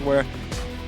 where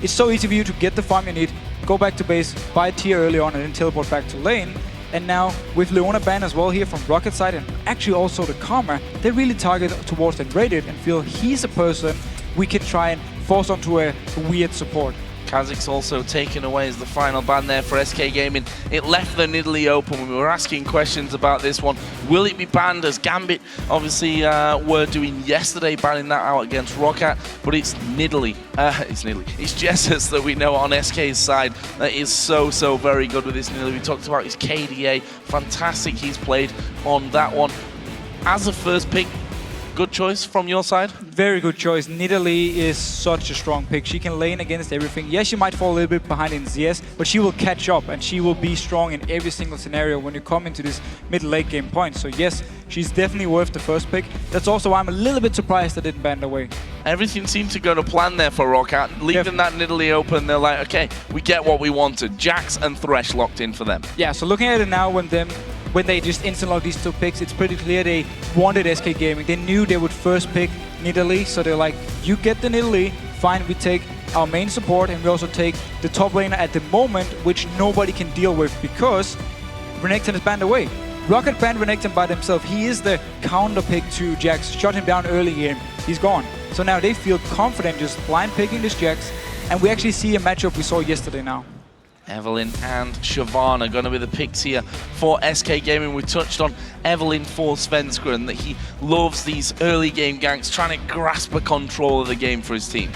it's so easy for you to get the farm you need, go back to base, buy a tier early on, and then teleport back to lane. And now, with Leona ban as well here from Roccat side, and actually also the Karma, they really target towards nRated and feel he's a person we can try and force onto a weird support. Kha'Zix also taken away as the final ban there for SK Gaming. It left the Nidalee open. We were asking questions about this one. Will it be banned as Gambit obviously were doing yesterday, banning that out against Rockat, but it's Nidalee. It's Jesiz that we know on SK's side that is so very good with this Nidalee. We talked about his KDA. Fantastic he's played on that one. As a first pick, good choice from your side? Very good choice. Nidalee is such a strong pick. She can lane against everything. Yes, she might fall a little bit behind in CS, but she will catch up and she will be strong in every single scenario when you come into this mid-late game point. So yes, she's definitely worth the first pick. That's also why I'm a little bit surprised I didn't ban away. Everything seemed to go to plan there for Rockat. Leaving that Nidalee open, they're like, okay, we get what we wanted. Jax and Thresh locked in for them. Yeah, so looking at it now when they just instant lock these two picks, it's pretty clear they wanted SK Gaming. They knew they would first pick Nidalee, so they're like, you get the Nidalee, fine, we take our main support and we also take the top laner at the moment, which nobody can deal with because Renekton is banned away. Rockat banned Renekton by themselves. He is the counter pick to Jax, shot him down early game, he's gone. So now they feel confident just blind picking this Jax, and we actually see a matchup we saw yesterday now. Evelynn and Siobhan are going to be the picks here for SK Gaming. We touched on Evelynn for Svenskeren, that he loves these early game ganks, trying to grasp a control of the game for his team.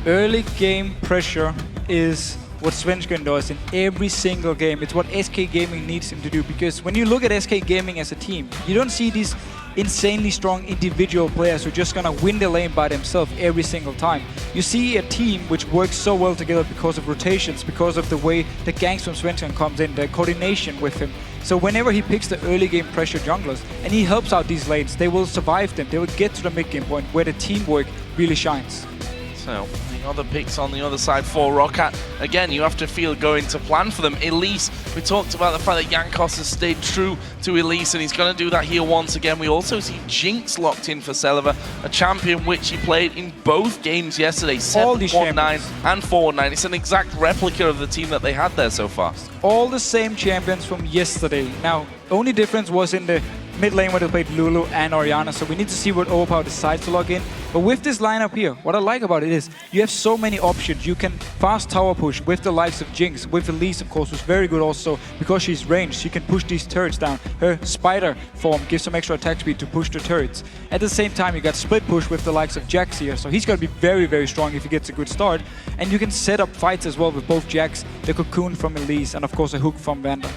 Early game pressure is what Svenskeren does in every single game. It's what SK Gaming needs him to do, because when you look at SK Gaming as a team, you don't see these insanely strong individual players who are just gonna win the lane by themselves every single time. You see a team which works so well together because of rotations, because of the way the ganks from Svenskeren comes in, the coordination with him. So whenever he picks the early game pressure junglers and he helps out these lanes, they will survive them. They will get to the mid game point where the teamwork really shines. So the other picks on the other side for Rockat. Again, you have to feel going to plan for them. Elise, we talked about the fact that Jankos has stayed true to Elise, and he's going to do that here once again. We also see Jinx locked in for Celaver, a champion which he played in both games yesterday, 7-1-9 and 4-9. It's an exact replica of the team that they had there so far. All the same champions from yesterday. Now, only difference was in the mid lane where they played Lulu and Orianna, so we need to see what Overpow decides to log in. But with this lineup here, what I like about it is you have so many options. You can fast tower push with the likes of Jinx, with Elise of course, who's very good also because she's ranged. She can push these turrets down. Her spider form gives some extra attack speed to push the turrets. At the same time, you got split push with the likes of Jax here, so he's going to be very strong if he gets a good start. And you can set up fights as well with both Jax, the cocoon from Elise, and of course a hook from Vander.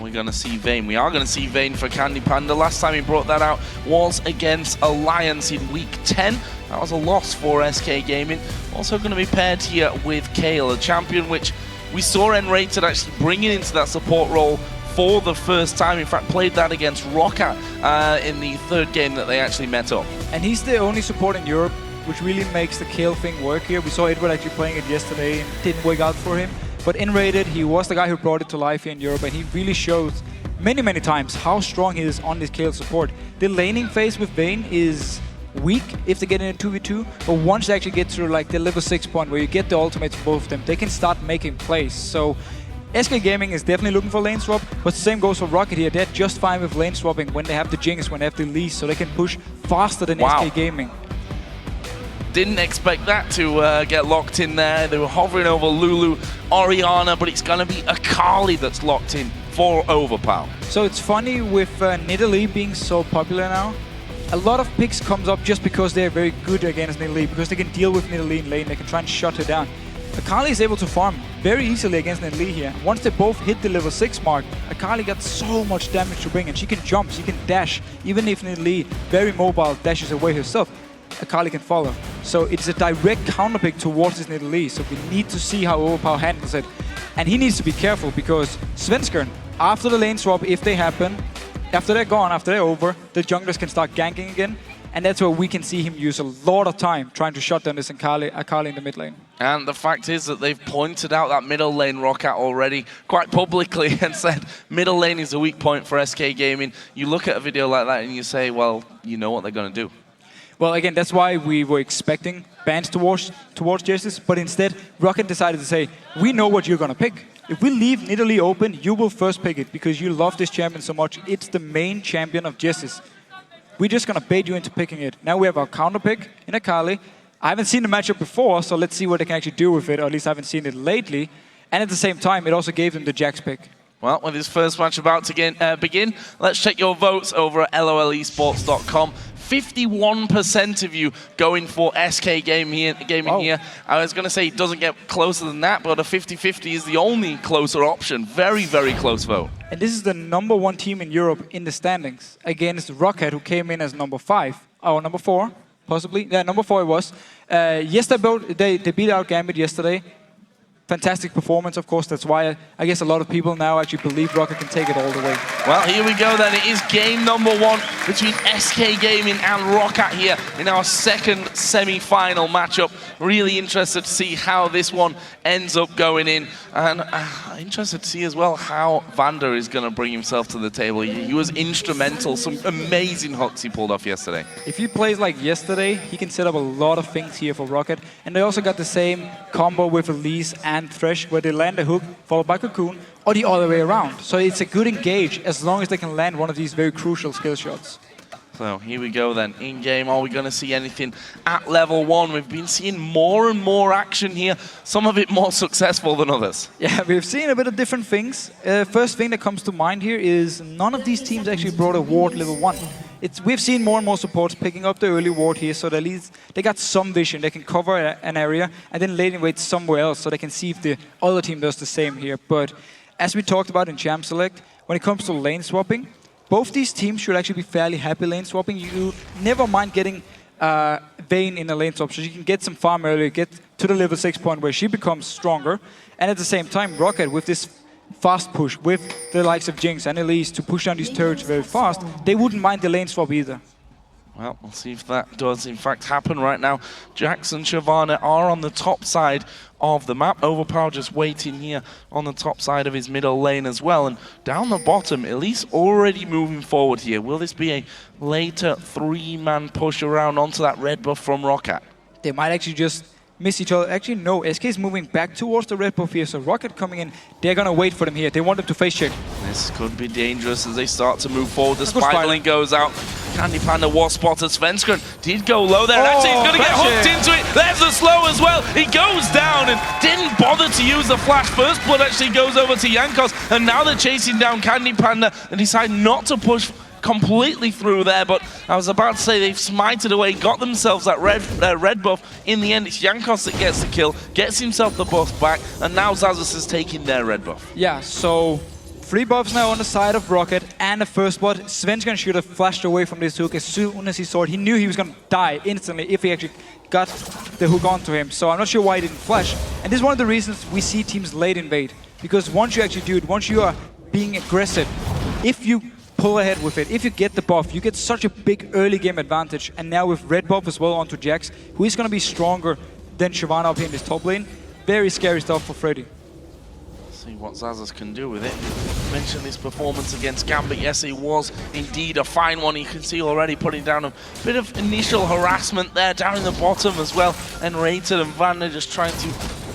We're going to see Vayne. We are going to see Vayne for Candy Panda. Last time he brought that out was against Alliance in week 10. That was a loss for SK Gaming. Also going to be paired here with Kayle, a champion which we saw nRated actually bringing into that support role for the first time. In fact, played that against Roccat in the third game that they actually met up. And he's the only support in Europe, which really makes the Kayle thing work here. We saw Edward actually playing it yesterday and it didn't work out for him. But nRated, he was the guy who brought it to life here in Europe, and he really shows many times how strong he is on this Kayle support. The laning phase with Vayne is weak if they get in a 2v2, but once they actually get to like the level 6 point where you get the ultimates for both of them, they can start making plays. So SK Gaming is definitely looking for lane swap, but the same goes for Roccat here. They're just fine with lane swapping when they have the Jinx, when they have the Elise, so they can push faster than SK Gaming. Didn't expect that to get locked in there. They were hovering over Lulu, Orianna, but it's going to be Akali that's locked in for Overpow. So it's funny with Nidalee being so popular now. A lot of picks comes up just because they're very good against Nidalee, because they can deal with Nidalee in lane, they can try and shut her down. Akali is able to farm very easily against Nidalee here. Once they both hit the level 6 mark, Akali got so much damage to bring, and she can jump, she can dash. Even if Nidalee, very mobile, dashes away herself, Akali can follow. So it's a direct counterpick towards this Nidalee, so we need to see how Overpow handles it. And he needs to be careful because Svenskeren, after the lane swap, if they happen, after they're gone, after they're over, the junglers can start ganking again. And that's where we can see him use a lot of time trying to shut down this Akali in the mid lane. And the fact is that they've pointed out that middle lane Rockat already quite publicly and said middle lane is a weak point for SK Gaming. You look at a video like that and you say, well, you know what they're going to do. Well, again, that's why we were expecting bans towards Jesiz, but instead, Rockat decided to say, we know what you're going to pick. If we leave Nidalee open, you will first pick it because you love this champion so much. It's the main champion of Jesiz. We're just going to bait you into picking it. Now we have our counter pick in Akali. I haven't seen the matchup before, so let's see what they can actually do with it, or at least I haven't seen it lately. And at the same time, it also gave them the Jax pick. Well, with this first match about to begin, let's check your votes over at lolesports.com. 51% of you going for SK Gaming here. I was going to say it doesn't get closer than that, but a 50-50 is the only closer option. Very, very close vote. And this is the #1 team in Europe in the standings against Rockat, who came in as #5, or #4, possibly. Yeah, #4 it was. Yesterday, they beat out Gambit yesterday. Fantastic performance, of course. That's why I guess a lot of people now actually believe Rockat can take it all the way. Well, here we go then. It is game #1 between SK Gaming and Rockat here in our second semi-final matchup. Really interested to see how this one ends up going in. And interested to see as well how Vander is going to bring himself to the table. He was instrumental. Some amazing hooks he pulled off yesterday. If he plays like yesterday, he can set up a lot of things here for Rockat. And they also got the same combo with Elise and Thresh, where they land a hook, followed by Cocoon, or the other way around. So it's a good engage as long as they can land one of these very crucial skill shots. So here we go then. In game, are we going to see anything at level 1? We've been seeing more and more action here, some of it more successful than others. Yeah, we've seen a bit of different things. First thing that comes to mind here is none of these teams actually brought a ward level 1. We've seen more and more supports picking up the early ward here, so at least they got some vision. They can cover an area and then lane wait somewhere else, so they can see if the other team does the same here. But as we talked about in Champ Select, when it comes to lane swapping, both these teams should actually be fairly happy lane swapping. You never mind getting Vayne in a lane swap, so you can get some farm earlier, get to the level 6 point where she becomes stronger. And at the same time, Rockat, with this fast push, with the likes of Jinx and Elise to push down these turrets very fast, they wouldn't mind the lane swap either. Well, we'll see if that does in fact happen right now. Jax and Shyvana are on the top side of the map. Overpow just waiting here on the top side of his middle lane as well. And down the bottom, Elise already moving forward here. Will this be a later 3-man push around onto that red buff from Rockat? They might actually just miss each other. Actually, no. SK is moving back towards the red buff here, so Rockat coming in. They're going to wait for them here. They want them to face check. This could be dangerous as they start to move forward. The spiraling goes out. Candy Panda was spotted. Svenskeren did go low there. Actually, he's going to get hooked into it. There's the slow as well. He goes down and didn't bother to use the flash. First blood actually goes over to Jankos, and now they're chasing down Candy Panda and decide not to push completely through there, but I was about to say they've smited away, got themselves that red buff. In the end, it's Jankos that gets the kill, gets himself the buff back, and now Xaxus is taking their red buff. Yeah, so 3 buffs now on the side of Rockat, and the first blood. Svenskeren should have flashed away from this hook as soon as he saw it. He knew he was going to die instantly if he actually got the hook onto him, so I'm not sure why he didn't flash. And this is one of the reasons we see teams late invade, because once you actually do it, once you are being aggressive, if you pull ahead with it, if you get the buff, you get such a big early game advantage. And now with red buff as well onto Jax, who is going to be stronger than Shyvana up here in this top lane. Very scary stuff for Freddy. See what Xaxus can do with it. Mentioned his performance against Gambit. Yes, it was indeed a fine one. You can see already putting down a bit of initial harassment there down in the bottom as well. nRated and Vander just trying to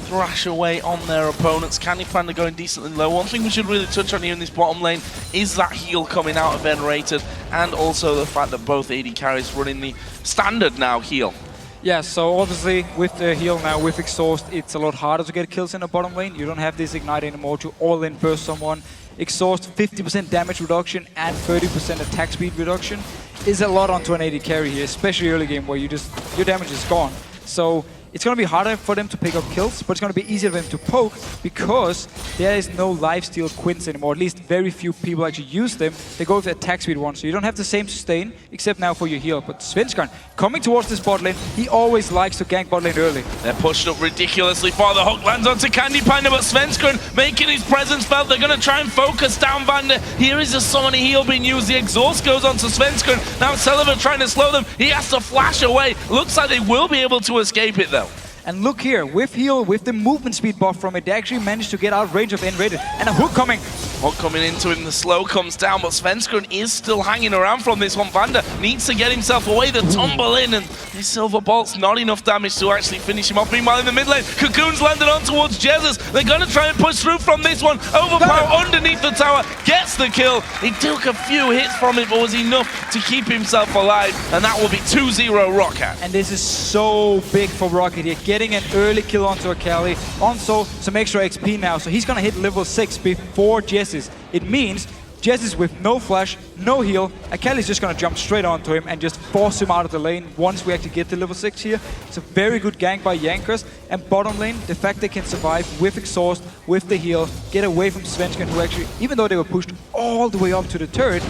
thrash away on their opponents. Candy Panda going decently low. One thing we should really touch on here in this bottom lane is that heal coming out of nRated, and also the fact that both AD carries running the standard now heal. Yeah, so obviously with the heal now, with Exhaust, it's a lot harder to get kills in the bottom lane. You don't have this Ignite anymore to all-in burst someone. Exhaust, 50% damage reduction and 30% attack speed reduction is a lot onto an AD carry here, especially early game where your damage is gone. So it's going to be harder for them to pick up kills, but it's going to be easier for them to poke because there is no lifesteal quints anymore. At least very few people actually use them. They go with the attack speed one, so you don't have the same sustain, except now for your heal. But Svenskeren coming towards this bot lane, he always likes to gank bot lane early. They're pushed up ridiculously far. The hook lands onto Candy Panda, but Svenskeren making his presence felt. They're going to try and focus down Vander. Here is a summoning heal being used. The exhaust goes onto Svenskeren. Now Celaver trying to slow them. He has to flash away. Looks like they will be able to escape it though. And look here, with heal, with the movement speed buff from it, they actually managed to get out of range of nRated. And a hook coming. What coming into him, the slow comes down, but Svenskeren is still hanging around from this one. Vander needs to get himself away, the tumble in, and his silver bolt's not enough damage to actually finish him off. Meanwhile, in the mid lane, Cocoon's landed on towards Jesiz. They're going to try and push through from this one. Overpow underneath the tower, gets the kill. He took a few hits from it, but was enough to keep himself alive, and that will be 2-0 Rockat. And this is so big for Rockat here, getting an early kill onto Akali. Also, some extra XP now, so he's going to hit level 6 before Jesiz. It means Jesiz with no flash, no heal, Akali's just going to jump straight onto him and just force him out of the lane once we actually get to level 6 here. It's a very good gank by Jankos. And bottom lane, the fact they can survive with exhaust, with the heal, get away from Svenskeren, who actually, even though they were pushed all the way up to the turret,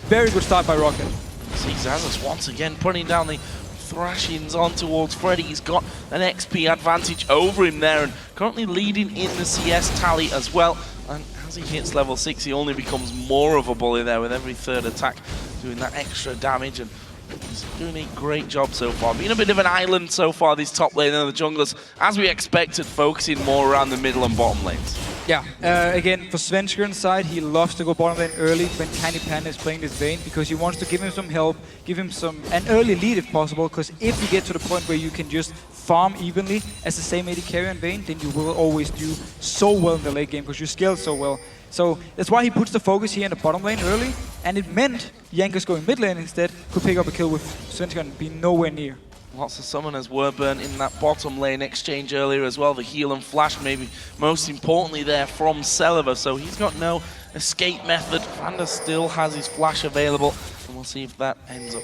very good start by Rockat. See Xaxus once again putting down the thrashings on towards Freddy. He's got an XP advantage over him there and currently leading in the CS tally as well. And as he hits level 6, he only becomes more of a bully there with every third attack doing that extra damage, and he's doing a great job so far. Being a bit of an island so far, this top lane, and the junglers, as we expected, focusing more around the middle and bottom lanes. Yeah, again, for Svenskeren's side, he loves to go bottom lane early when Tiny Panda is playing this Vayne, because he wants to give him some help, give him an early lead if possible, because if you get to the point where you can just farm evenly as the same AD carry on Vayne, then you will always do so well in the late game, because you scale so well. So that's why he puts the focus here in the bottom lane early, and it meant Jankos going mid lane instead could pick up a kill with Svenskeren being nowhere near. Lots of summoners were burnt in that bottom lane exchange earlier as well. The heal and flash, maybe most importantly there from Celaver, so he's got no escape method. Vander still has his flash available, and we'll see if that ends up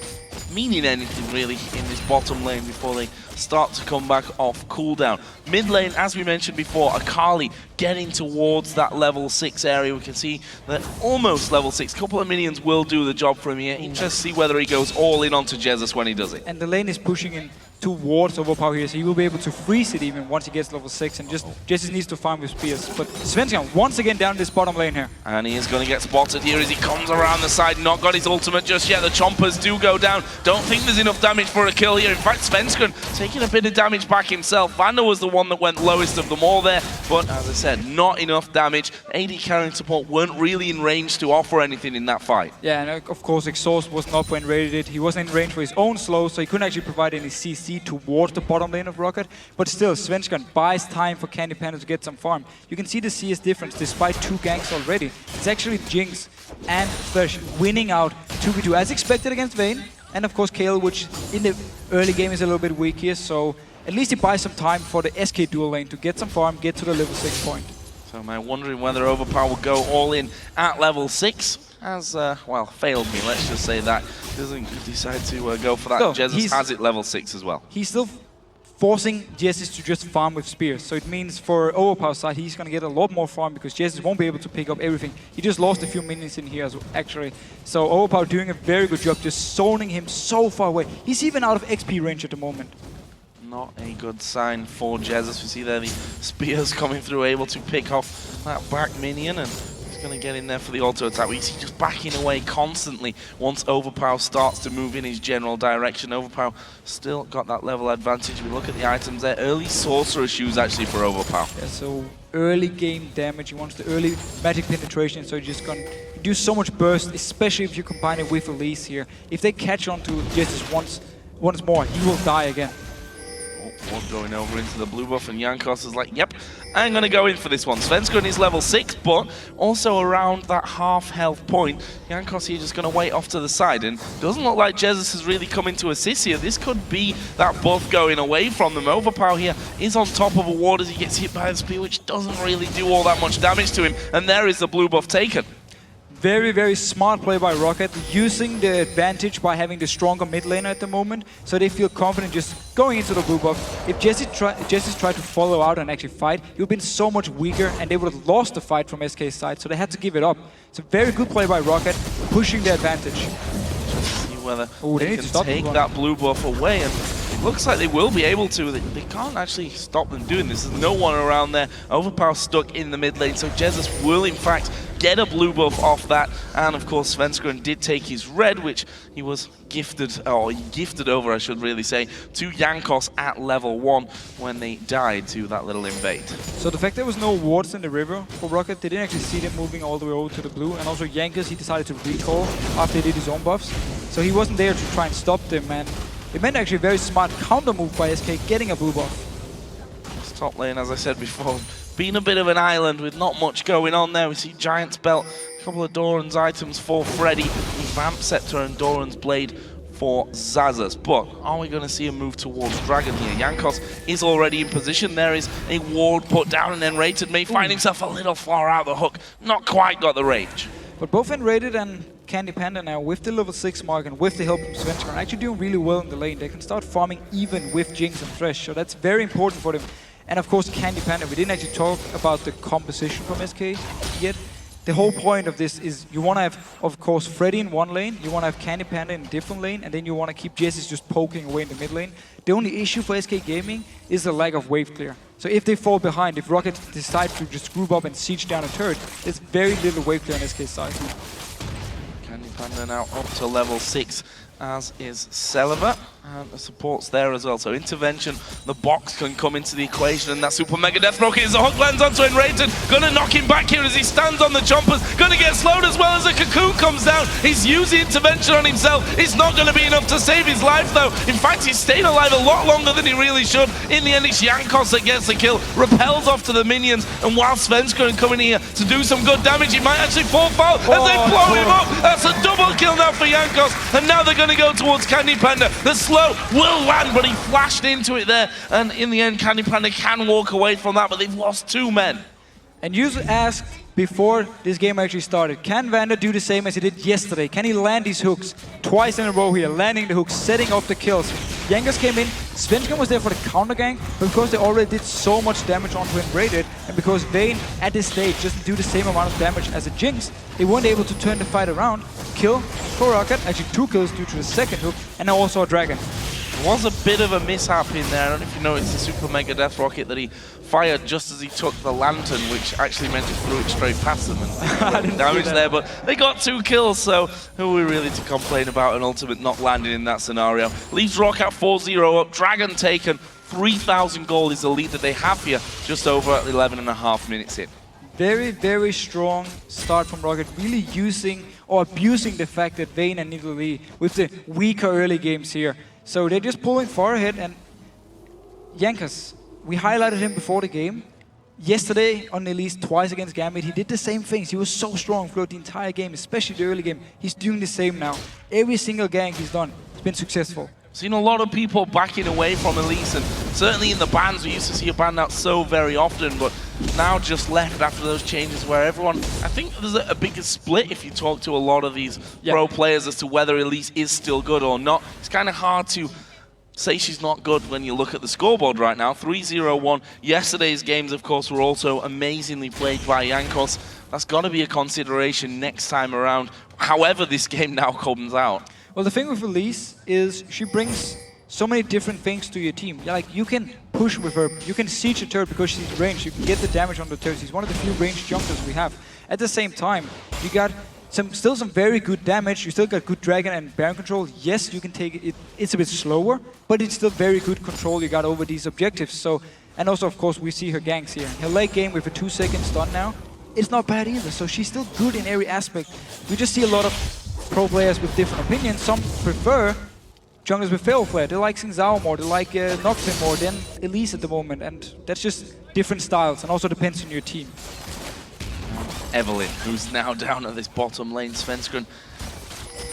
meaning anything really in this bottom lane before they start to come back off cooldown. Mid lane, as we mentioned before, Akali getting towards that level 6 area. We can see that almost level 6. Couple of minions will do the job for him here. Interesting to see whether he goes all in onto Jesiz when he does it. And the lane is pushing in towards Overpow here, so he will be able to freeze it even once he gets level 6, and just Jesiz needs to farm with spears. But Svenskeren once again down this bottom lane here. And he is going to get spotted here as he comes around the side, not got his ultimate just yet. The chompers do go down. Don't think there's enough damage for a kill here. In fact, Svenskeren taking a bit of damage back himself. Vander was the one that went lowest of them all there, but as I said, not enough damage. AD carrying support weren't really in range to offer anything in that fight. Yeah, and of course exhaust was not when rated. He wasn't in range for his own slow, so he couldn't actually provide any CC towards the bottom lane of Rockat. But still, Svenskeren buys time for Candy Panda to get some farm. You can see the CS difference despite 2 ganks already. It's actually Jinx and Thresh winning out 2v2 as expected against Vayne. And of course Kale, which in the early game is a little bit weak here, so at least he buys some time for the SK dual lane to get some farm, get to the level 6 point. So am I wondering whether Overpow will go all in at level 6? Has, well, failed me, let's just say that. Doesn't decide to go for that. So Jesiz has it level 6 as well. He's still forcing Jesiz to just farm with spears. So it means for Overpow's side, he's going to get a lot more farm because Jesiz won't be able to pick up everything. He just lost a few minions in here, actually. So Overpow doing a very good job just zoning him so far away. He's even out of XP range at the moment. Not a good sign for Jesiz. We see there the spears coming through, able to pick off that back minion, and he's going to get in there for the auto attack. We see just backing away constantly once Overpow starts to move in his general direction. Overpow still got that level advantage. We look at the items there. Early sorcerer shoes actually for Overpow. Yeah, so early game damage. He wants the early magic penetration, so he's just going to do so much burst, especially if you combine it with Elise here. If they catch on to Jesiz once more, he will die again. One going over into the blue buff, and Jankos is like, yep, I'm going to go in for this one. Svenskeren is level 6, but also around that half health point. Jankos here just going to wait off to the side, and doesn't look like Jesiz has really come into assist here. This could be that buff going away from them. Overpow here is on top of a ward as he gets hit by the spear, which doesn't really do all that much damage to him, and there is the blue buff taken. Very, very smart play by Rockat, using the advantage by having the stronger mid laner at the moment, so they feel confident just going into the blue buff. If Jesiz tried to follow out and actually fight, he would have been so much weaker and they would have lost the fight from SK's side, so they had to give it up. It's a very good play by Rockat, pushing the advantage. Just see whether they can take that blue buff away, and it looks like they will be able to. They can't actually stop them doing this. There's no one around there. Overpow stuck in the mid lane, so Jesiz will in fact get a blue buff off that. And of course, Svenskeren did take his red, which he was gifted, or he gifted over, I should really say, to Jankos at level 1 when they died to that little invade. So the fact there was no wards in the river for Rockat, they didn't actually see them moving all the way over to the blue. And also Jankos, he decided to recall after he did his own buffs. So he wasn't there to try and stop them, and it meant actually a very smart counter move by SK getting a blue buff. This top lane, as I said before, being a bit of an island with not much going on there. We see Giant's Belt, a couple of Doran's items for Freddy, Vamp Scepter and Doran's Blade for Xaxus. But are we going to see a move towards Dragon here? Jankos is already in position. There is a ward put down, and nRated may find himself a little far out of the hook. Not quite got the range. But both nRated and Candy Panda now, with the level 6 mark and with the help from Svenskeren, are actually doing really well in the lane. They can start farming even with Jinx and Thresh, so that's very important for them. And of course, Candy Panda, we didn't actually talk about the composition from SK yet. The whole point of this is you want to have, of course, Freddy in one lane, you want to have Candy Panda in a different lane, and then you want to keep Jesiz just poking away in the mid lane. The only issue for SK Gaming is the lack of wave clear. So if they fall behind, if Rockat decides to just group up and siege down a turret, there's very little wave clear on SK's side. Candy Panda now up to level 6, as is Celaver, and the support's there as well. So intervention, the box can come into the equation, and that super mega death rocket as the hook lands onto nRated. Gonna knock him back here as he stands on the chompers. Gonna get slowed as well as a cocoon comes down. He's using intervention on himself. It's not gonna be enough to save his life though. In fact, he's stayed alive a lot longer than he really should. In the end, it's Jankos that gets the kill, repels off to the minions, and while Svenskeren coming here to do some good damage, he might actually fall foul as they blow him up. That's a double kill now for Jankos, and now they're gonna go towards Candy Panda. The slow will land, but he flashed into it there, and in the end, Candy Panda can walk away from that, but they've lost 2 men. And you asked before this game actually started, can Vander do the same as he did yesterday? Can he land these hooks twice in a row here, landing the hooks, setting off the kills? Jankos came in, Svenskeren was there for the counter gank, but because they already did so much damage onto nRated, and because Vayne at this stage doesn't do the same amount of damage as a Jinx, they weren't able to turn the fight around. Kill for Rockat, actually 2 kills due to the second hook, and now also a Dragon. There was a bit of a mishap in there. I don't know if you noticed the super mega death rocket that he fired just as he took the lantern, which actually meant he threw it straight past them and damage there. But they got 2 kills, so who are we really to complain about an ultimate not landing in that scenario? Leaves Rockat 4-0 up, Dragon taken, 3,000 gold is the lead that they have here, just over 11.5 minutes in. Very, very strong start from Rockat, really using or abusing the fact that Vayne and Nidalee with the weaker early games here. So they're just pulling far ahead, and Jankos, we highlighted him before the game. Yesterday on at least twice against Gambit, he did the same things. He was so strong throughout the entire game, especially the early game. He's doing the same now. Every single gank he's done, it's been successful. Seen a lot of people backing away from Elise, and certainly in the bans, we used to see a ban out so very often, but now just left after those changes where everyone, I think there's a bigger split if you talk to a lot of these pro players as to whether Elise is still good or not. It's kind of hard to say she's not good when you look at the scoreboard right now. 3-0-1. Yesterday's games, of course, were also amazingly played by Jankos. That's got to be a consideration next time around, however this game now comes out. Well, the thing with Elise is she brings so many different things to your team. Yeah, like you can push with her, you can siege a turret because she's ranged, you can get the damage on the turret. She's one of the few ranged junglers we have. At the same time, you got still some very good damage, you still got good Dragon and Baron control. Yes, you can take it, it's a bit slower, but it's still very good control you got over these objectives. So, and also of course we see her ganks here. Her late game with a 2-second stun now, it's not bad either, so she's still good in every aspect. We just see a lot of pro players with different opinions. Some prefer junglers with Fail Flare. They like Xingzao more, they like Nocturne more than Elise at the moment, and that's just different styles, and also depends on your team. Evelyn, who's now down at this bottom lane, Svenskeren.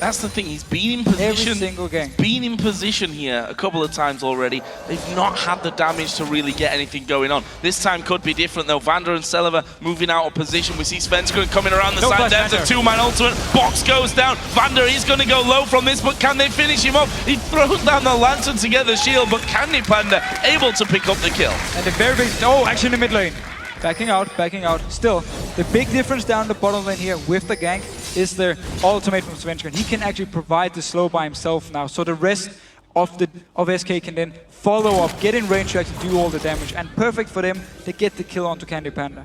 That's the thing, he's been in position. Every single game. He's been in position here a couple of times already. They've not had the damage to really get anything going on. This time could be different though. Vander and Celaver moving out of position. We see Svenskeren coming around the side. There's a 2-man ultimate. Box goes down. Vander is going to go low from this, but can they finish him off? He throws down the lantern to get the shield, but Candy Panda able to pick up the kill. And the very big, actually in the mid lane. Backing out, backing out. Still, the big difference down the bottom lane here with the gank is the ultimate from Svenskeren. He can actually provide the slow by himself now, so the rest of SK can then follow up, get in range to actually do all the damage, and perfect for them to get the kill onto Candy Panda.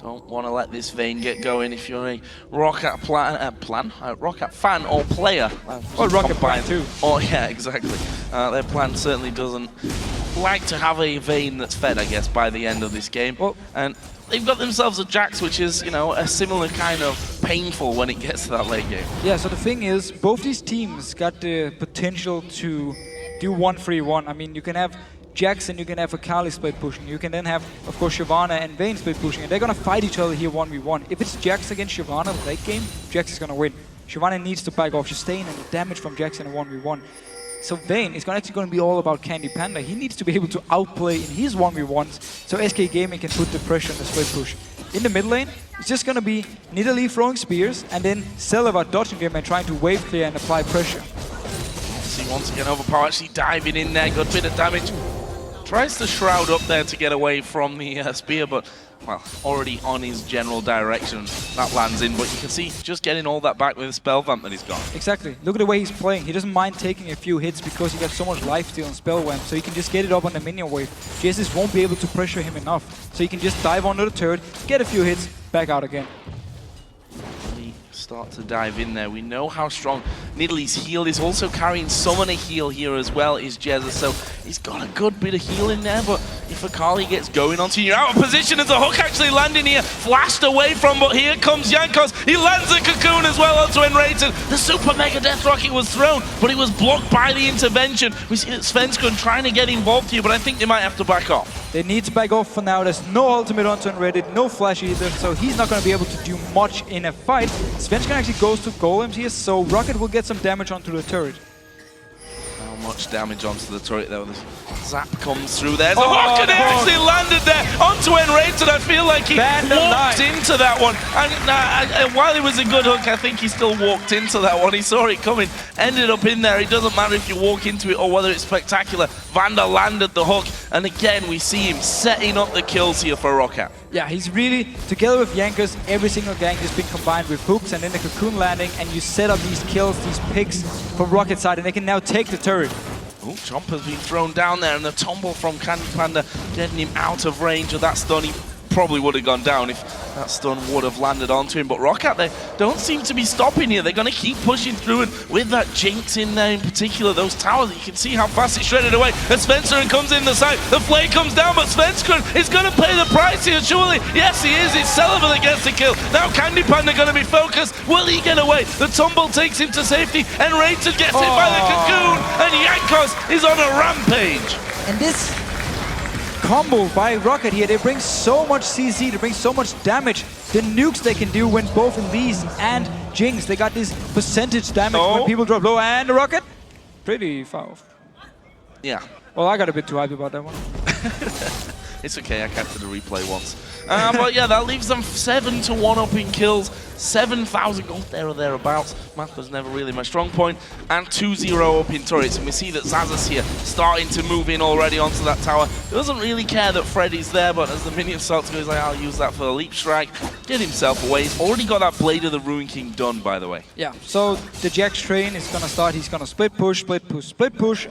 Don't want to let this Vayne get going if you're a Rockat Rockat fan or player. Or Rockat fan too. Oh yeah, exactly. Their plan certainly doesn't like to have a Vayne that's fed, I guess, by the end of this game. Well, and they've got themselves a Jax, which is, you know, a similar kind of painful when it gets to that late game. Yeah, so the thing is, both these teams got the potential to do 1-3-1. I mean, you can have Jax and you can have Akali split pushing. You can then have, of course, Shyvana and Vayne split pushing. And they're going to fight each other here 1v1. If it's Jax against Shyvana late game, Jax is going to win. Shyvana needs to back off. She's staying in the damage from Jax in a 1v1. So Vayne is actually going to be all about Candy Panda. He needs to be able to outplay in his 1v1s so SK Gaming can put the pressure on the split push. In the mid lane, it's just going to be Nidalee throwing spears and then Celaver dodging them and trying to wave clear and apply pressure. See, once again, Overpow actually diving in there, good bit of damage. Tries to shroud up there to get away from the spear, but, well, already on his general direction. That lands in, but you can see just getting all that back with the spell vamp that he's got. Exactly. Look at the way he's playing. He doesn't mind taking a few hits because he got so much lifesteal and spell vamp, so he can just get it up on the minion wave. Jesiz won't be able to pressure him enough, so he can just dive onto the turret, get a few hits, back out again. Start to dive in there. We know how strong Nidalee's heal is. Also carrying Summoner heal here as well is Jesiz, so he's got a good bit of heal in there, but if Akali gets going onto you, out of position as the hook actually landing here, flashed away from, but here comes Jankos. He lands a cocoon as well onto nRated. The super mega death rocket was thrown, but it was blocked by the intervention. We see that Svenskeren trying to get involved here, but I think they might have to back off. They need to back off for now. There's no ultimate onto nRated, no flash either, so he's not going to be able to do much in a fight. Svenskeren actually goes to golems here, so Rockat will get some damage onto the turret. How much damage onto the turret though? The zap comes through there. The hook actually landed there onto nRated. I feel like he walked into that one. And while it was a good hook, I think he still walked into that one. He saw it coming, ended up in there. It doesn't matter if you walk into it or whether it's spectacular. Vander landed the hook, and again we see him setting up the kills here for Rockat. Yeah, he's really, together with Jankos, every single gang has been combined with hooks and then the cocoon landing, and you set up these kills, these picks for Rockat side, and they can now take the turret. Oh, Chomp has been thrown down there, and the tumble from Candy Panda getting him out of range of that stun. He probably would have gone down if that stun would have landed onto him. But Rockat, they don't seem to be stopping here. They're going to keep pushing through, and with that Jinx in there in particular, those towers, you can see how fast it's shredded away. And Svenskeren comes in the side. The flay comes down, but Svenskeren is going to pay the price here, surely. Yes, he is. It's Celaver that gets the kill. Now Candy Panda going to be focused. Will he get away? The tumble takes him to safety, and nRated gets hit by the cocoon, and Jankos is on a rampage. And this combo by Rockat here, they bring so much CC, they bring so much damage. The nukes they can do when both Elise and Jinx, they got this percentage damage when people drop low, and the Rockat, pretty far off. Yeah. Well, I got a bit too hyped about that one. It's okay, I captured the replay once. But yeah, that leaves them 7-1 up in kills, 7,000 gold there or thereabouts. Math was never really my strong point, and 2-0 up in turrets. And we see that Xaxus here starting to move in already onto that tower. Doesn't really care that Freddy's there, but as the minion starts to go, he's like, I'll use that for the leap strike, get himself away. He's already got that Blade of the Ruined King done, by the way. Yeah, so the Jax train is going to start. He's going to split push,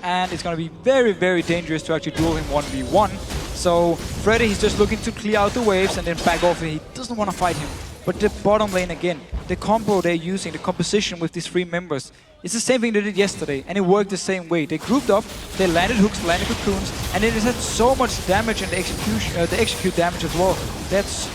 and it's going to be very, very dangerous to actually duel him 1v1. So Freddy, he's just looking to clear out the waves and then back off. He doesn't want to fight him. But the bottom lane again, the combo they're using, the composition with these three members, it's the same thing they did yesterday, and it worked the same way. They grouped up, they landed hooks, landed cocoons, and it has had so much damage and the execute damage as well. That's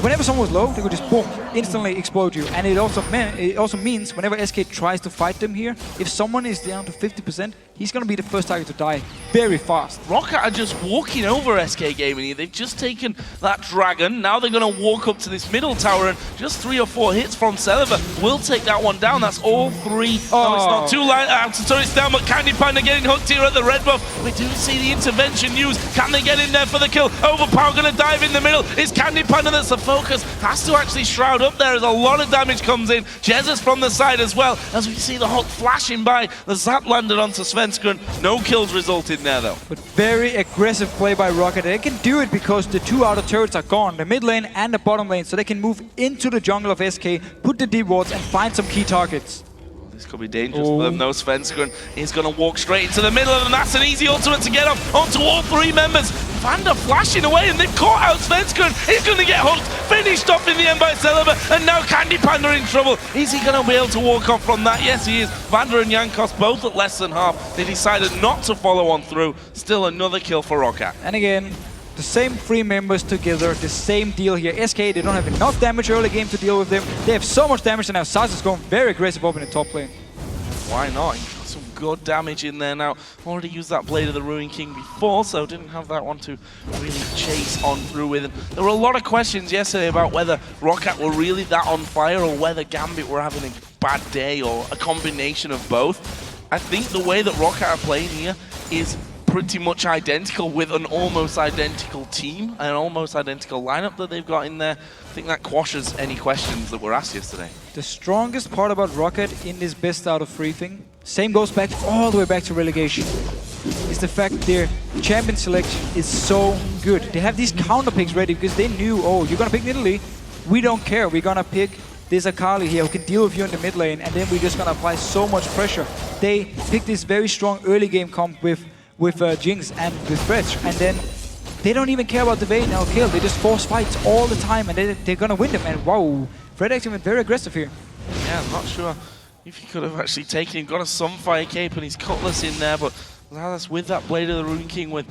whenever someone was low, they could just boom, instantly explode you. And it also means whenever SK tries to fight them here, if someone is down to 50%, he's going to be the first target to die very fast. Rockat are just walking over SK Gaming here. They've just taken that dragon. Now they're going to walk up to this middle tower, and just 3 or 4 hits from Celaver will take that one down. That's all 3. No, it's not 2 lines. So it's down, but Candy Panda getting hooked here at the red buff. We do see the intervention used. Can they get in there for the kill? Overpow going to dive in the middle. It's Candy Panda that's the focus. Has to actually shroud up there as a lot of damage comes in. Jesiz from the side as well, as we see the hook flashing by. The zap landed onto Svenskeren. No kills resulted there though. But very aggressive play by Rockat. They can do it because the 2 outer turrets are gone, the mid lane and the bottom lane, so they can move into the jungle of SK, put the deep wards and find some key targets. This could be dangerous for them. No, Svenskeren is going to walk straight into the middle, and that's an easy ultimate to get off onto all 3 members. Vander flashing away, and they've caught out Svenskeren. He's going to get hooked, finished off in the end by Celaver, and now Candy Panda in trouble. Is he going to be able to walk off from that? Yes, he is. Vander and Jankos both at less than half. They decided not to follow on through. Still another kill for Rockat. And again, the same 3 members together, the same deal here. SK, they don't have enough damage early game to deal with them. They have so much damage, and now Xaxus is going very aggressive up in the top lane. Why not? He got some good damage in there now. Already used that Blade of the Ruin King before, so didn't have that one to really chase on through with him. There were a lot of questions yesterday about whether Rockat were really that on fire or whether Gambit were having a bad day or a combination of both. I think the way that Rockat are playing here is pretty much identical with an almost identical team, an almost identical lineup that they've got in there. I think that quashes any questions that were asked yesterday. The strongest part about Rockat in this best out of 3 thing, same goes back all the way back to relegation, is the fact their champion selection is so good. They have these counter picks ready because they knew, oh, you're gonna pick Nidalee, we don't care, we're gonna pick this Akali here who can deal with you in the mid lane, and then we're just gonna apply so much pressure. They picked this very strong early game comp with Jinx and with Fretch, and then they don't even care about the Vayne or kill. They just force fights all the time, and they're gonna win them. And wow, Fred actually went very aggressive here. Yeah, I'm not sure if he could have actually taken him. Got a Sunfire Cape and his Cutlass in there, but that's with that Blade of the Ruin King with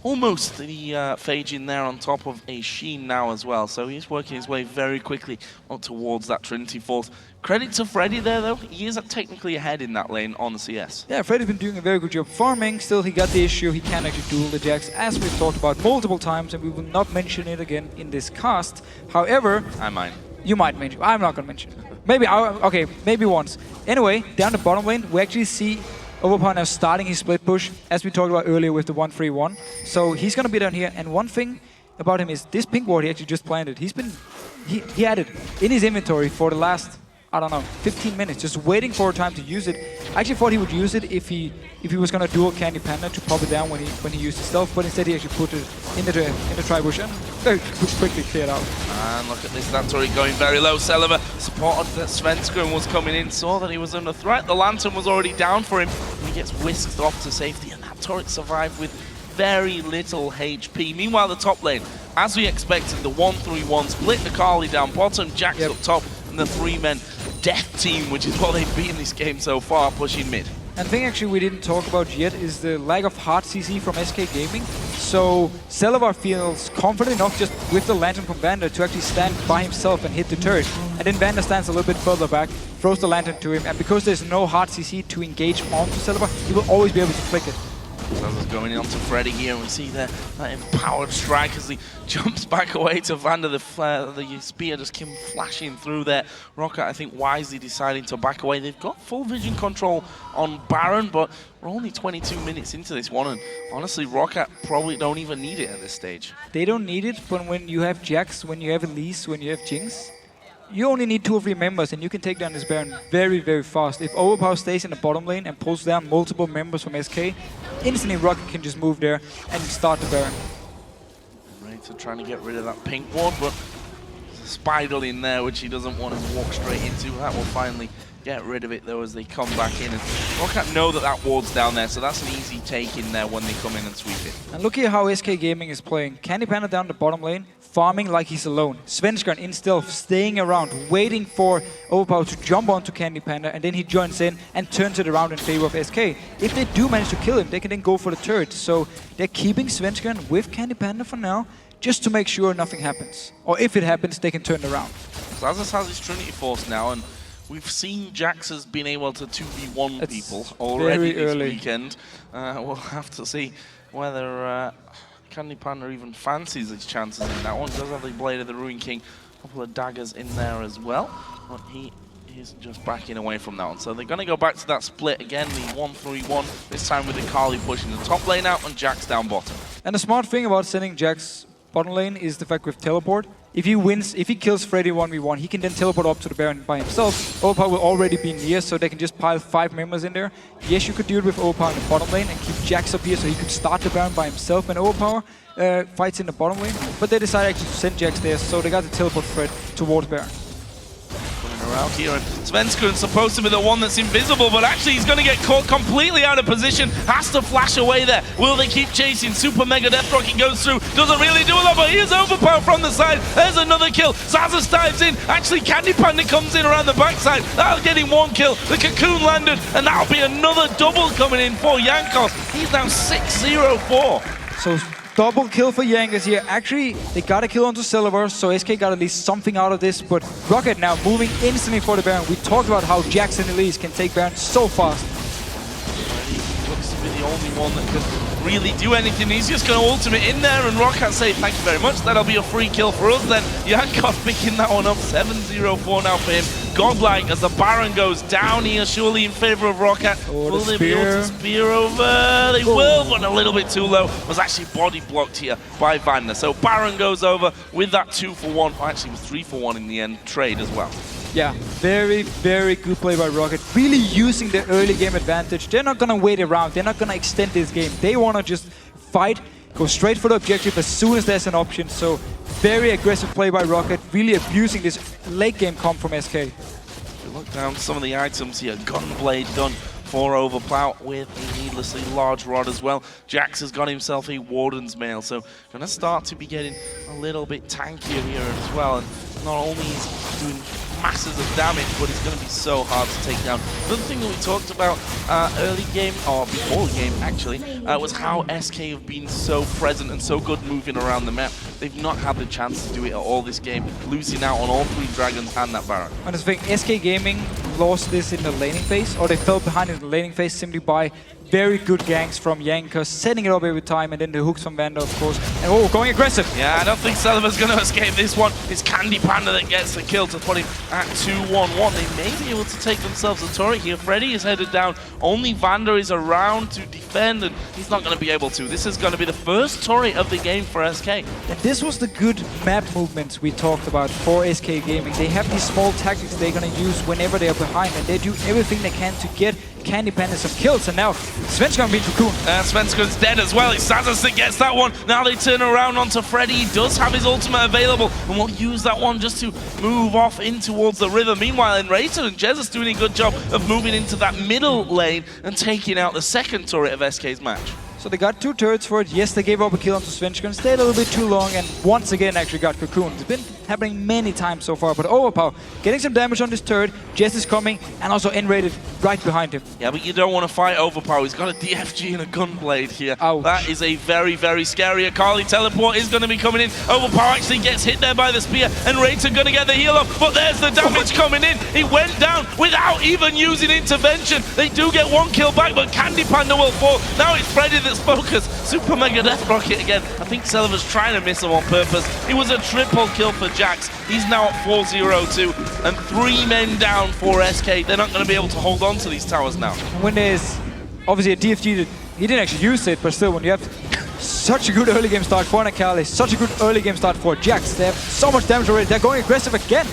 almost the Phage in there on top of a Sheen now as well. So he's working his way very quickly up towards that Trinity Force. Credit to Freddy there, though. He is technically ahead in that lane on the CS. Yeah, Freddy's been doing a very good job farming. Still, he got the issue. He can't actually duel the Jax, as we've talked about multiple times, and we will not mention it again in this cast. However... I might. You might mention. I'm not going to mention it. Maybe, okay, maybe once. Anyway, down the bottom lane, we actually see Overpow now starting his split push, as we talked about earlier with the 1-3-1. So he's going to be down here, and one thing about him is this pink ward he actually just planted. He had it in his inventory for the last, I don't know, 15 minutes, just waiting for a time to use it. I actually thought he would use it if he was going to duel Candy Panda to pop it down when he used his stealth, but instead he actually put it in the tri-bush and very quickly cleared out. And look at this, that turret going very low. Celaver spotted that Svenskeren was coming in, saw that he was under threat. The Lantern was already down for him. He gets whisked off to safety, and that turret survived with very little HP. Meanwhile, the top lane, as we expected, the 1-3-1 split the Carly down bottom, Jax up top, and the 3-men death team, which is what they've been in this game so far, pushing mid. And the thing actually we didn't talk about yet is the lack of hard CC from SK Gaming. So Celaver feels confident enough just with the Lantern from Vander to actually stand by himself and hit the turret. And then Vander stands a little bit further back, throws the Lantern to him, and because there's no hard CC to engage onto Celaver, he will always be able to flick it. Celaver's going on to Freddy here, and we see that empowered strike as he jumps back away to Vander. The spear just came flashing through there. Rockat, I think, wisely deciding to back away. They've got full vision control on Baron, but we're only 22 minutes into this one, and honestly, Rockat probably don't even need it at this stage. They don't need it, but when you have Jax, when you have Elise, when you have Jinx, you only need 2 or 3 members and you can take down this Baron very, very fast. If Overpow stays in the bottom lane and pulls down multiple members from SK, instantly Rockat can just move there and start the Baron. Right, trying to get rid of that pink ward, but there's a Spider in there which he doesn't want to walk straight into. That will finally get rid of it though as they come back in. And Rockat know that that ward's down there, so that's an easy take in there when they come in and sweep it. And look at how SK Gaming is playing. Candy Panda down the bottom lane, farming like he's alone. Svenskeren in stealth, staying around, waiting for Overpow to jump onto Candy Panda, and then he joins in and turns it around in favor of SK. If they do manage to kill him, they can then go for the turret. So they're keeping Svenskeren with Candy Panda for now, just to make sure nothing happens. Or if it happens, they can turn it around. Xaxus has his Trinity Force now, and we've seen Jaxus being able to 2v1 people already this weekend. We'll have to see whether Candy Panda even fancies his chances in that one. Does have the Blade of the Ruin King, a couple of daggers in there as well, but he is just backing away from that one. So they're going to go back to that split again, the 1-3-1, this time with the Carly pushing the top lane out and Jax down bottom. And the smart thing about sending Jax bottom lane is the fact with teleport. If he kills Freddy 1v1, he can then teleport up to the Baron by himself. Overpow will already be near, so they can just pile 5 members in there. Yes, you could do it with Overpow in the bottom lane and keep Jax up here so he could start the Baron by himself when Overpow fights in the bottom lane. But they decided actually to send Jax there, so they got the teleport threat towards Baron. out here. And Svenskeren supposed to be the one that's invisible, but actually he's going to get caught completely out of position. Has to flash away there. Will they keep chasing? Super Mega Death Rocket goes through. Doesn't really do a lot, but here's Overpow from the side. There's another kill. Xaxus dives in. Actually, Candy Panda comes in around the backside. That'll get him one kill. The cocoon landed, and that'll be another double coming in for Jankos. He's now 6-0-4. So double kill for Jankos here. Actually, they got a kill onto Celaver, so SK got at least something out of this, but Rockat now moving instantly for the Baron. We talked about how Jax and Elise can take Baron so fast. He looks to be the only one that can really do anything. He's just going to ultimate in there, and Rockat say, thank you very much, that'll be a free kill for us then. Jankos picking that one up, 7-0-4 now for him. Godlike as the Baron goes down here, surely in favor of Rockat. Will they be able to spear over? They will, but a little bit too low. Was actually body blocked here by Vander. So Baron goes over with that 2-for-1, or actually was 3-for-1 in the end trade as well. Yeah, very, very good play by Rockat. Really using the early game advantage. They're not gonna wait around. They're not gonna extend this game. They wanna just fight, go straight for the objective as soon as there's an option. So very aggressive play by Rockat, really abusing this late game comp from SK. If we look down some of the items here, Gunblade done for Overpow with a needlessly large rod as well. Jax has got himself a Warden's Mail, so gonna start to be getting a little bit tankier here as well. And not only is he doing masses of damage, but it's going to be so hard to take down. Another thing that we talked about early game, or before the game actually, was how SK have been so present and so good moving around the map. They've not had the chance to do it at all this game, losing out on all 3 Dragons and that Baron. And the thing, SK Gaming lost this in the laning phase, or they fell behind in the laning phase simply by very good ganks from Jankos, setting it up every time, and then the hooks from Vander, of course. And going aggressive. Yeah, I don't think Celaver's going to escape this one. It's Candy Panda that gets the kill to put him at 2-1-1. They may be able to take themselves a turret here. Freddy is headed down. Only Vander is around to defend, and he's not going to be able to. This is going to be the first turret of the game for SK. And this was the good map movements we talked about for SK Gaming. They have these small tactics they're going to use whenever they're behind, and they do everything they can to get Candy Panda some kills. And now Svenskeren being cocoon. Svenskeren's dead as well. It's Xaxus that gets that one. Now they turn around onto Freddy. He does have his ultimate available, and will use that one just to move off in towards the river. Meanwhile, nRated and Jesiz doing a good job of moving into that middle lane and taking out the second turret of SK's match. So they got 2 turrets for it. Yes, they gave up a kill onto Svenskeren. Stayed a little bit too long, and once again actually got cocooned. It's been happening many times so far, but Overpow getting some damage on this turret. Jesiz coming, and also nRated right behind him. Yeah, but you don't want to fight Overpow. He's got a DFG and a Gunblade here. Ouch. That is a very, very scary Akali teleport is going to be coming in. Overpow actually gets hit there by the spear, and nRated going to get the heal up, but there's the damage coming in. He went down without even using intervention. They do get 1 kill back, but Candy Panda will fall. Now it's Freddy that's focused. Super Mega Death Rocket again. I think Celaver's trying to miss him on purpose. It was a triple kill for Jax. He's now at 4-0-2, and 3 men down for SK. They're not going to be able to hold on to these towers now. And when there's obviously a DFG that he didn't actually use it, but still, when you have such a good early game start for Akali, such a good early game start for Jax, they have so much damage already. They're going aggressive again.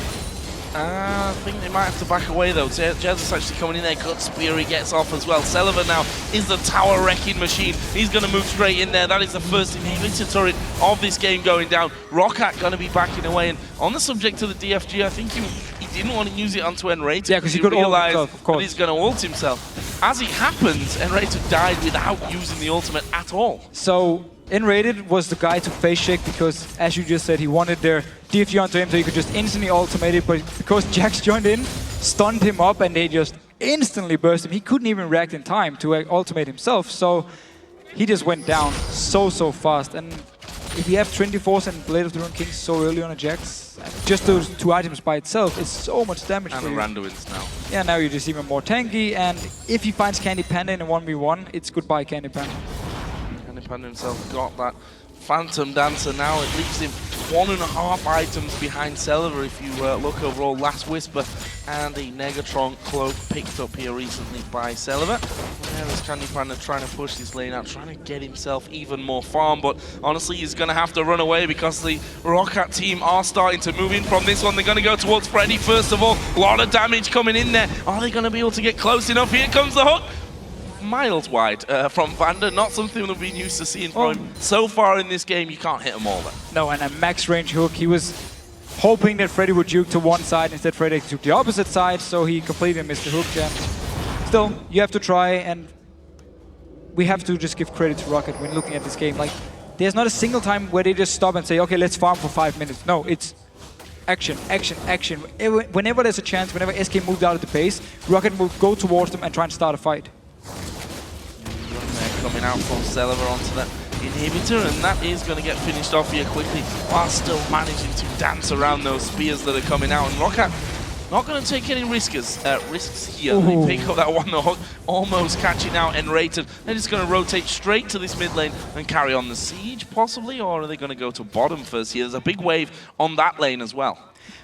I think they might have to back away though. Jesiz actually coming in there, good spear, he gets off as well. Celaver now is the tower wrecking machine. He's going to move straight in there. That is the first inhibitor turret of this game going down. Rockat going to be backing away, and on the subject of the DFG, I think he didn't want to use it onto nRated. Yeah, because he could realize of course. that he's going to ult himself. As it happens, nRated died without using the ultimate at all. So nRated was the guy to face check because, as you just said, he wanted their DFG onto him so he could just instantly ultimate it, but because Jax joined in, stunned him up, and they just instantly burst him. He couldn't even react in time to ultimate himself, so he just went down so fast. And if you have Trinity Force and Blade of the Ruined King so early on a Jax, just those 2 items by itself is so much damage for you. And Randuin's now. Yeah, now you're just even more tanky, and if he finds Candy Panda in a 1v1, it's goodbye Candy Panda. Candy Panda himself got that Phantom Dancer now. It leaves him 1.5 items behind Celaver if you look overall. Last Whisper and a Negatron Cloak picked up here recently by Celaver. There's Candy Panda trying to push this lane out, trying to get himself even more farm, but honestly he's going to have to run away because the Rockat team are starting to move in from this one. They're going to go towards Freddy first of all. A lot of damage coming in there. Are they going to be able to get close enough? Here comes the hook. Miles wide from Vander, not something we've been used to seeing from him. So far in this game, you can't hit them all though. No, and a max range hook, he was hoping that Freddy would juke to one side. Instead, Freddy took the opposite side, so he completely missed the hook jam. Still, you have to try, and we have to just give credit to Rockat when looking at this game. Like, there's not a single time where they just stop and say, okay, let's farm for 5 minutes. No, it's action, action, action. Whenever there's a chance, whenever SK moved out of the base, Rockat will go towards them and try and start a fight. Coming out from Celaver onto that inhibitor, and that is going to get finished off here quickly while still managing to dance around those spears that are coming out. And Rockat not going to take any risks here. Ooh. They pick up that one hook, almost catching out nRated. They're just going to rotate straight to this mid lane and carry on the siege, possibly, or are they going to go to bottom first here? There's a big wave on that lane as well.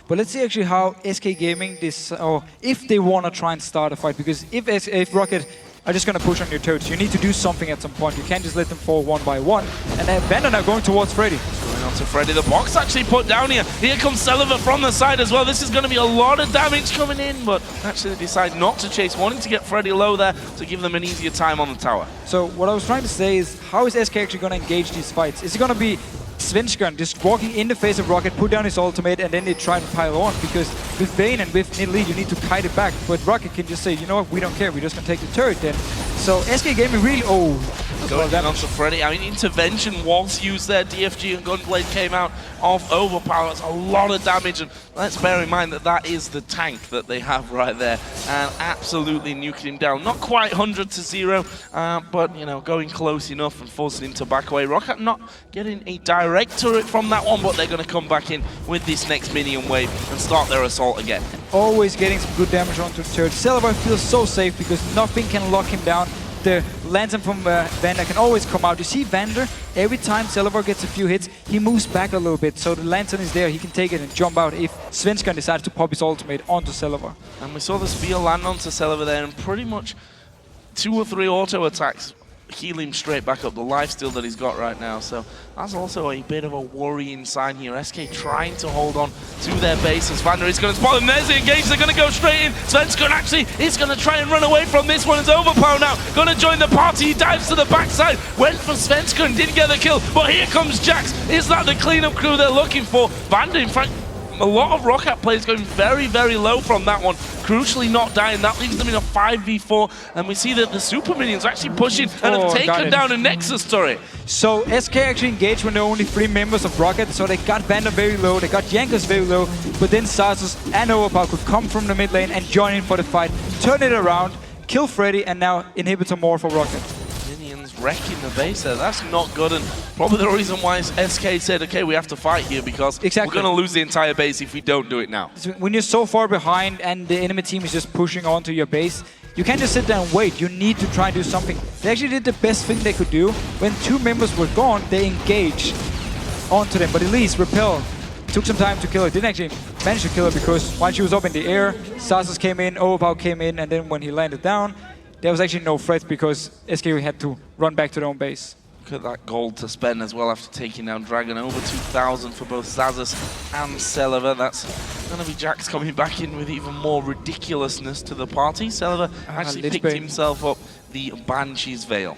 But let's see actually how SK Gaming if they want to try and start a fight, because if Rockat are just going to push on your turrets, you need to do something at some point. You can't just let them fall one by one. And then VandeRnoob now going towards Freddy. Going on to Freddy. The box actually put down here. Here comes Celaver from the side as well. This is going to be a lot of damage coming in, but actually they decide not to chase, wanting to get Freddy low there to give them an easier time on the tower. So what I was trying to say is, how is SK actually going to engage these fights? Is it going to be Svenskeren just walking in the face of Rockat, put down his ultimate, and then they try to pile on? Because with Vayne and with nRated, you need to kite it back. But Rockat can just say, you know what, we don't care, we're just going to take the turret then. So SK Gaming really, going on to Freddy. I mean, intervention was used there. DFG and Gunblade came out of Overpow. That's a lot of damage, and let's bear in mind that that is the tank that they have right there, and absolutely nuking him down. Not quite 100 to 0, but you know, going close enough and forcing him to back away. Rockat not getting a direct turret from that one, but they're going to come back in with this next minion wave and start their assault again. Always getting some good damage onto the turret. Celaver feels so safe because nothing can lock him down. The lantern from Vander can always come out. You see Vander, every time Celaver gets a few hits, he moves back a little bit. So the lantern is there, he can take it and jump out if Svenskeren decides to pop his ultimate onto Celaver. And we saw the spear land onto Celaver there, and pretty much 2 or 3 auto attacks heal him straight back up, the lifesteal that he's got right now. So that's also a bit of a worrying sign here. SK trying to hold on to their base as Vander is going to spot them. There's the engage, they're going to go straight in. Svenskeren actually is going to try and run away from this one. It's Overpow now, going to join the party. He dives to the backside, went for Svenskeren, didn't get the kill, but here comes Jax. Is that the cleanup crew they're looking for? Vander, in fact, a lot of Rockat players going very, very low from that one. Crucially not dying. That leaves them in a 5v4. And we see that the super minions are actually pushing and have taken down a Nexus turret. So SK actually engaged when there are only 3 members of Rockat. So they got Panda very low, they got Jankos very low. But then Xaxus and Overpow could come from the mid lane and join in for the fight. Turn it around, kill Freddy, and now inhibitor more for Rockat. Wrecking the base there. That's not good, and probably the reason why SK said, okay, we have to fight here because we're going to lose the entire base if we don't do it now. So when you're so far behind and the enemy team is just pushing onto your base, you can't just sit there and wait. You need to try and do something. They actually did the best thing they could do. When 2 members were gone, they engaged onto them, but at least Repel took some time to kill her. Didn't actually manage to kill her because while she was up in the air, Xaxus came in, Overpow came in, and then when he landed down, there was actually no threat because SK had to run back to their own base. Look at that gold to spend as well after taking down Dragon. Over 2,000 for both Xaxus and Celaver. That's going to be Jax coming back in with even more ridiculousness to the party. Celaver actually picked himself up the Banshee's Veil.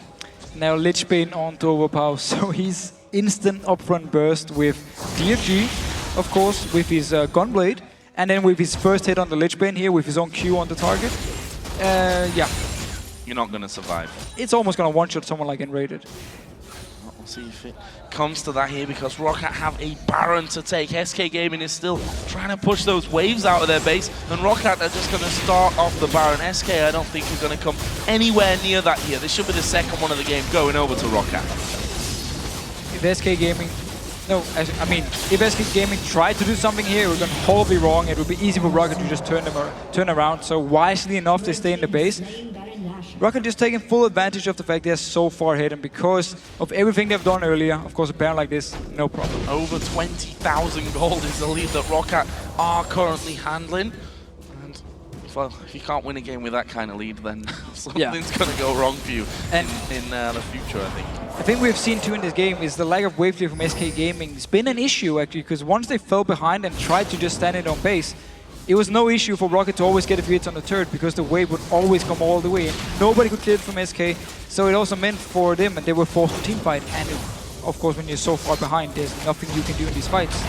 Now Lich Bane onto Overpow, so he's instant upfront burst with DFG, of course, with his Gunblade, and then with his first hit on the Lich Bane here with his own Q on the target. Yeah. You're not going to survive. It's almost going to one-shot someone like nRated. We'll see if it comes to that here because Rockat have a Baron to take. SK Gaming is still trying to push those waves out of their base, and Rockat are just going to start off the Baron. SK, I don't think is going to come anywhere near that here. This should be the second one of the game going over to Rockat. If SK Gaming... No, I mean, if SK Gaming tried to do something here, it would be horribly wrong. It would be easy for Rockat to just turn around. So wisely enough, they stay in the base. Rockat just taking full advantage of the fact they're so far ahead, and because of everything they've done earlier, of course a Baron like this, no problem. Over 20,000 gold is the lead that Rockat are currently handling. And well, if you can't win a game with that kind of lead, then something's going to go wrong for you in the future, I think. I think we've seen too in this game is the lack of wave clear from SK Gaming. It's been an issue actually, because once they fell behind and tried to just stand it on base, it was no issue for Rockat to always get a few hits on the turret because the wave would always come all the way in. Nobody could clear it from SK, so it also meant for them, and they were forced to teamfight. And of course, when you're so far behind, there's nothing you can do in these fights.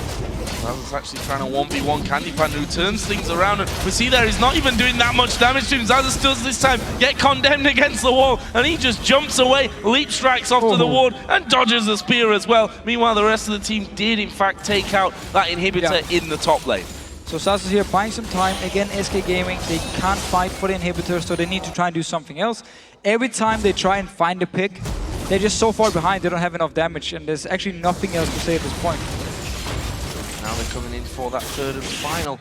Xaxus actually trying to 1v1 Candy Panda, who turns things around, and we see there he's not even doing that much damage to him. Xaxus does this time get condemned against the wall, and he just jumps away, leap strikes off to the ward, and dodges the spear as well. Meanwhile, the rest of the team did in fact take out that inhibitor in the top lane. So Xaxus here buying some time. Again, SK Gaming, they can't fight for the inhibitor, so they need to try and do something else. Every time they try and find a pick, they're just so far behind, they don't have enough damage, and there's actually nothing else to say at this point. Now they're coming in for that third and final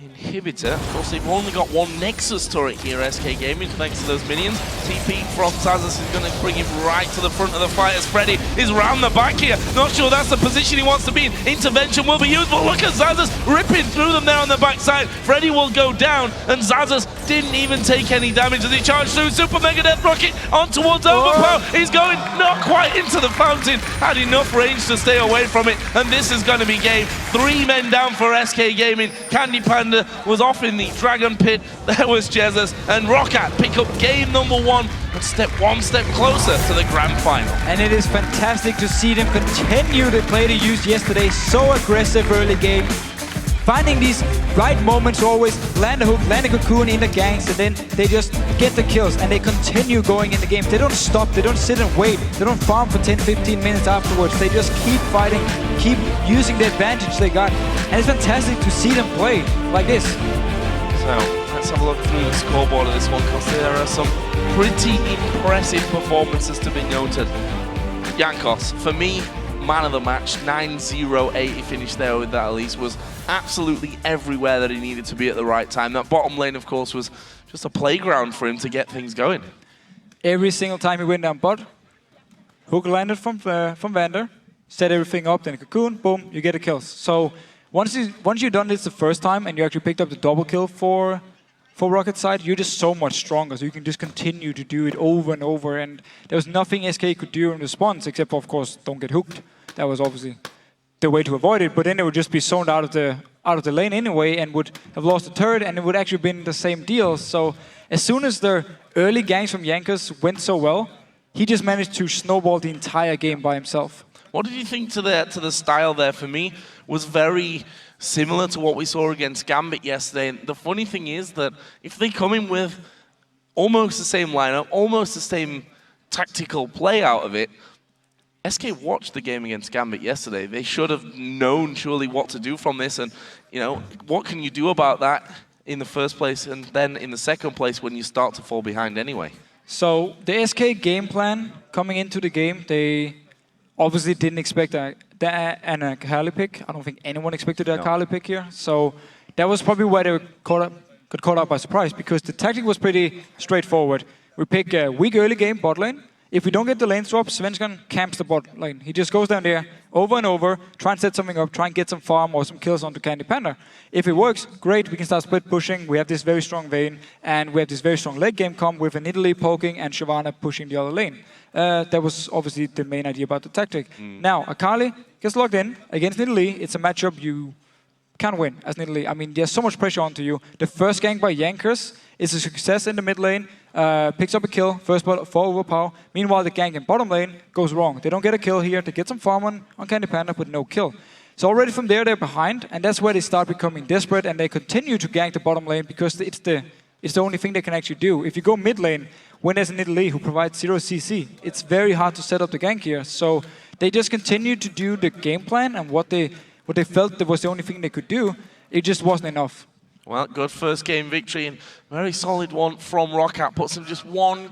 inhibitor. Of course, they've only got one Nexus turret here, SK Gaming, thanks to those minions. TP from Xaxus is going to bring him right to the front of the fight as Freddy is round the back here. Not sure that's the position he wants to be in. Intervention will be used, but look at Xaxus ripping through them there on the backside. Freddy will go down, and Xaxus didn't even take any damage as he charged through. Super Mega Death Rocket on towards Overpow. He's going not quite into the fountain, had enough range to stay away from it, and this is going to be game. 3 men down for SK Gaming. Candy Panda was off in the Dragon Pit. There was Jesiz, and Rockat pick up game number 1 and step one step closer to the grand final. And it is fantastic to see them continue the play they used yesterday. So aggressive early game. Finding these right moments to always land a hook, land a cocoon in the ganks, and then they just get the kills and they continue going in the game. They don't stop, they don't sit and wait, they don't farm for 10-15 minutes afterwards. They just keep fighting, keep using the advantage they got. And it's fantastic to see them play like this. So let's have a look through the scoreboard of this one, because there are some pretty impressive performances to be noted. Jankos, for me, man of the match, 9-0-8, he finished there with that at least, was absolutely everywhere that he needed to be at the right time. That bottom lane, of course, was just a playground for him to get things going. Every single time he went down bot, hook landed from Vander, set everything up, then a cocoon, boom, you get a kill. So once you've done this the first time and you actually picked up the double kill for Rockat's side, you're just so much stronger, so you can just continue to do it over and over, and there was nothing SK could do in response, except for, of course, don't get hooked. That was obviously the way to avoid it, but then they would just be zoned out of the lane anyway and would have lost the turret, and it would actually been the same deal. So as soon as the early ganks from Jankos went so well, he just managed to snowball the entire game by himself. What did you think to the style there? For me, was very similar to what we saw against Gambit yesterday. And the funny thing is that if they come in with almost the same lineup, almost the same tactical play out of it, SK watched the game against Gambit yesterday. They should have known surely what to do from this, and you know, what can you do about that in the first place and then in the second place when you start to fall behind anyway? So the SK game plan coming into the game, they obviously didn't expect an Akali pick. I don't think anyone expected an Akali pick here. So that was probably where they got caught up by surprise, because the tactic was pretty straightforward. We pick a weak early game bot lane. If we don't get the lane swap, Svenskeren camps the bot lane. He just goes down there over and over, try and set something up, try and get some farm or some kills onto Candy Panda. If it works, great, we can start split pushing. We have this very strong Vayne, and we have this very strong late game comp with an Italy poking and Shyvana pushing the other lane. That was obviously the main idea about the tactic. Now, Akali gets logged in against Italy. It's a matchup you can't win as Italy. I mean, there's so much pressure onto you. The first gank by Jankos is a success in the mid lane. Picks up a kill, first for Overpow. Meanwhile, the gank in bottom lane goes wrong. They don't get a kill here. They get some farm on Candy Panda, but no kill. So already from there, they're behind, and that's where they start becoming desperate, and they continue to gank the bottom lane because it's the only thing they can actually do. If you go mid lane, when there's an Italy who provides 0 CC, it's very hard to set up the gank here. So they just continue to do the game plan, and what they felt that was the only thing they could do, it just wasn't enough. Well, good first game victory, and very solid one from Rockat. Puts them just one